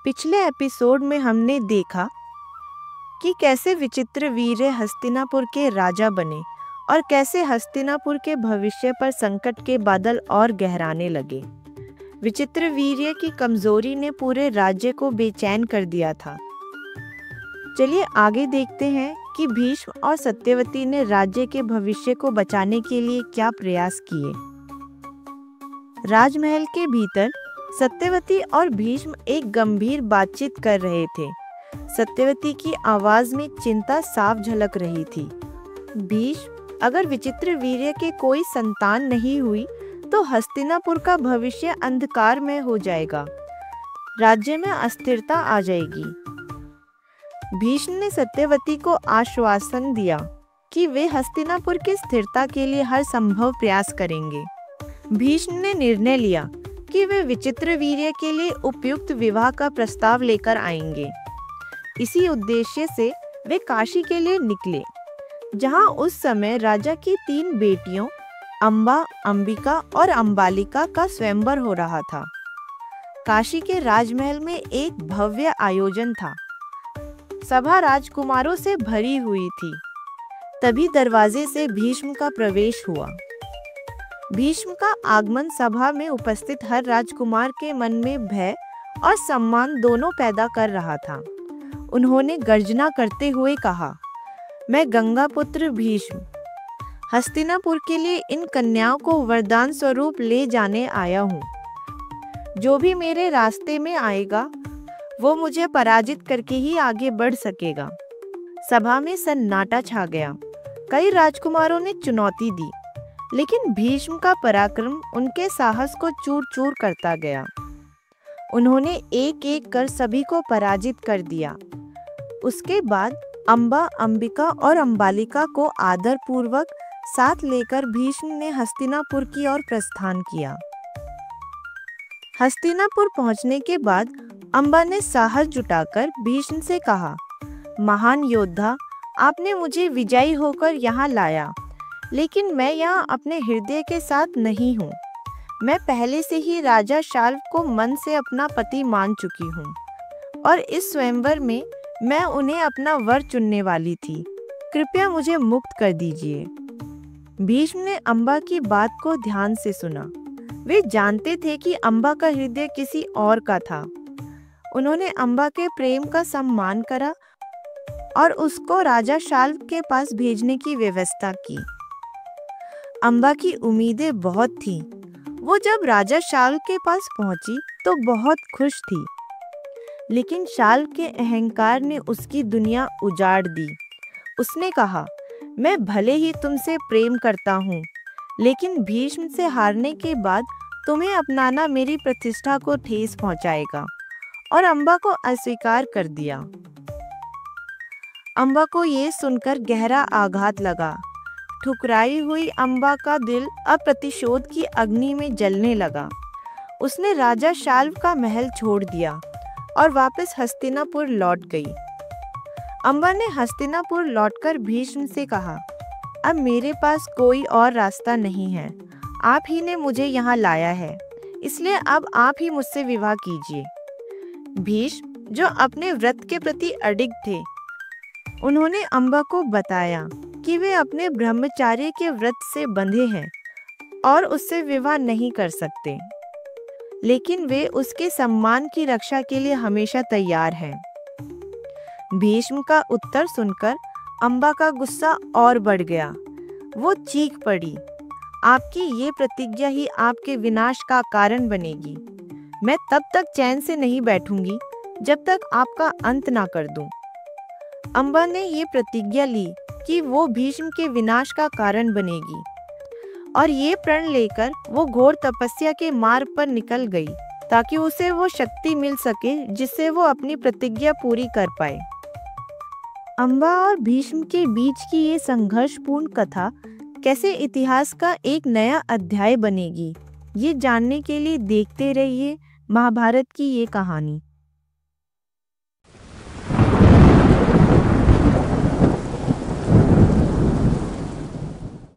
पिछले एपिसोड में हमने देखा कि कैसे विचित्रवीर्य हस्तिनापुर के राजा बने और कैसे हस्तिनापुर के भविष्य पर संकट के बादल और गहराने लगे। विचित्रवीर्य की कमजोरी ने पूरे राज्य को बेचैन कर दिया था। चलिए आगे देखते हैं कि भीष्म और सत्यवती ने राज्य के भविष्य को बचाने के लिए क्या प्रयास किए। राजमहल के भीतर सत्यवती और भीष्म एक गंभीर बातचीत कर रहे थे। सत्यवती की आवाज में चिंता साफ झलक रही थी। भीष्म, अगर विचित्रवीर्य के कोई संतान नहीं हुई तो हस्तिनापुर का भविष्य अंधकार में हो जाएगा, राज्य में अस्थिरता आ जाएगी। भीष्म ने सत्यवती को आश्वासन दिया कि वे हस्तिनापुर की स्थिरता के लिए हर संभव प्रयास करेंगे। भीष्म ने निर्णय लिया कि वे विचित्रवीर्य के लिए उपयुक्त विवाह का प्रस्ताव लेकर आएंगे। इसी उद्देश्य से वे काशी के लिए निकले, जहां उस समय राजा की 3 बेटियों अंबा, अंबिका और अंबालिका का स्वयंवर हो रहा था। काशी के राजमहल में एक भव्य आयोजन था। सभा राजकुमारों से भरी हुई थी। तभी दरवाजे से भीष्म का प्रवेश हुआ। भीष्म का आगमन सभा में उपस्थित हर राजकुमार के मन में भय और सम्मान दोनों पैदा कर रहा था। उन्होंने गर्जना करते हुए कहा, मैं गंगापुत्र भीष्म हस्तिनापुर के लिए इन कन्याओं को वरदान स्वरूप ले जाने आया हूँ। जो भी मेरे रास्ते में आएगा वो मुझे पराजित करके ही आगे बढ़ सकेगा। सभा में सन्नाटा छा गया। कई राजकुमारों ने चुनौती दी, लेकिन भीष्म का पराक्रम उनके साहस को चूर चूर करता गया। उन्होंने एक एक कर सभी को पराजित कर दिया। उसके बाद अंबा, अंबिका और अंबालिका को आदर पूर्वक साथ लेकर भीष्म ने हस्तिनापुर की ओर प्रस्थान किया। हस्तिनापुर पहुंचने के बाद अंबा ने साहस जुटाकर भीष्म से कहा, महान योद्धा, आपने मुझे विजयी होकर यहाँ लाया, लेकिन मैं यहाँ अपने हृदय के साथ नहीं हूँ। मैं पहले से ही राजा शाल्व को मन से अपना पति मान चुकी हूँ और इस स्वयंवर में मैं उन्हें अपना वर चुनने वाली थी। कृपया मुझे मुक्त कर दीजिए। भीष्म ने अंबा की बात को ध्यान से सुना। वे जानते थे कि अंबा का हृदय किसी और का था। उन्होंने अंबा के प्रेम का सम्मान करा और उसको राजा शाल्व के पास भेजने की व्यवस्था की। अंबा की उम्मीदें बहुत थीं। वो जब राजा शाल्व के पास पहुंची तो बहुत खुश थी, लेकिन शाल्व के अहंकार ने उसकी दुनिया उजाड़ दी। उसने कहा, मैं भले ही तुमसे प्रेम करता हूँ, लेकिन भीष्म से हारने के बाद तुम्हें अपनाना मेरी प्रतिष्ठा को ठेस पहुंचाएगा, और अंबा को अस्वीकार कर दिया। अंबा को ये सुनकर गहरा आघात लगा। ठुकराई हुई अंबा का दिल अब प्रतिशोध की अग्नि में जलने लगा। उसने राजा शाल्व का महल छोड़ दिया और वापस हस्तिनापुर लौट गई। अंबा ने हस्तिनापुर लौटकर भीष्म से कहा, अब मेरे पास कोई और रास्ता नहीं है। आप ही ने मुझे यहाँ लाया है, इसलिए अब आप ही मुझसे विवाह कीजिए। भीष्म, जो अपने व्रत के प्रति अडिग थे, उन्होंने अंबा को बताया कि वे अपने ब्रह्मचार्य के व्रत से बंधे हैं और उससे विवाह नहीं कर सकते, लेकिन वे उसके सम्मान की रक्षा के लिए हमेशा तैयार हैं। भीष्म का उत्तर सुनकर अंबा का गुस्सा और बढ़ गया। वो चीख पड़ी, आपकी ये प्रतिज्ञा ही आपके विनाश का कारण बनेगी। मैं तब तक चैन से नहीं बैठूंगी जब तक आपका अंत ना कर दूं। अंबा ने ये प्रतिज्ञा ली कि वो भीष्म के विनाश का कारण बनेगी, और ये प्रण लेकर वो घोर तपस्या के मार्ग पर निकल गई ताकि उसे वो शक्ति मिल सके जिससे वो अपनी प्रतिज्ञा पूरी कर पाए। अंबा और भीष्म के बीच की ये संघर्षपूर्ण कथा कैसे इतिहास का एक नया अध्याय बनेगी, ये जानने के लिए देखते रहिए महाभारत की ये कहानी।